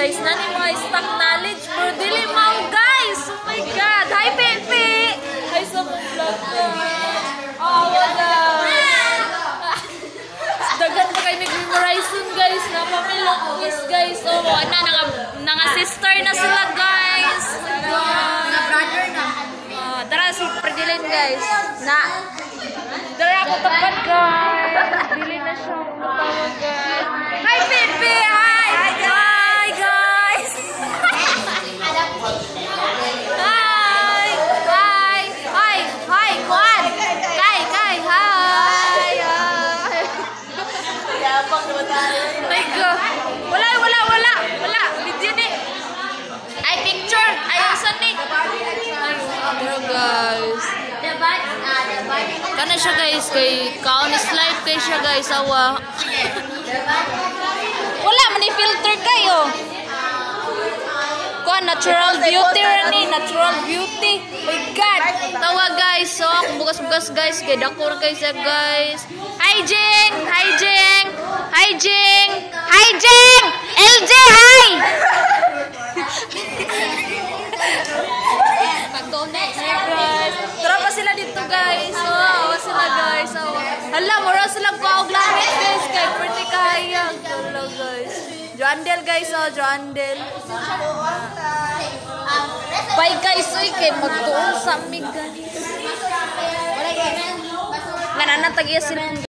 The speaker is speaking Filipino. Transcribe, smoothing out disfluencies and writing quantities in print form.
guys. Nani mga stock knowledge. Pero dili mau guys. Oh my God. Hi, Pepe. Hi sa mong vlog ko. Oh, wala. Dagan pa kayo nag-memorize nun guys. Napamilok guys. Oh, nga sister na sila guys. Mga brother na. Tara si Perdilin guys. Tara ako tapat guys. Dili na siya matawag guys. Hi Pepe! Hi! Hi guys! Hi! Hi! Hi! Hi! Kuan! Kai! Kai! Hi! My God! Wala! Video ni! Ay, picture! Ayaw saan ni! Pero guys. Kana siya guys. Kay Kaonis Life kay siya guys. Awa. Wala, mani-filter kayo. Kuha, natural beauty rin. Natural beauty. My God. Tawa guys. So, kung bukas-bukas guys. Kay dakor kayo siya guys. Hi, Jing! Hi, Jing! Hi, Jing! Hi, Jing! LJ, hi! Guys, tara pa sila dito guys. Awa sila guys. Hala, mura silang kaog langit guys. Kay pretty kahayag. Hala guys. Joandel guys. Joandel. Bye guys. Uy, kay magtuon sa amig guys. Gananatag iya sila.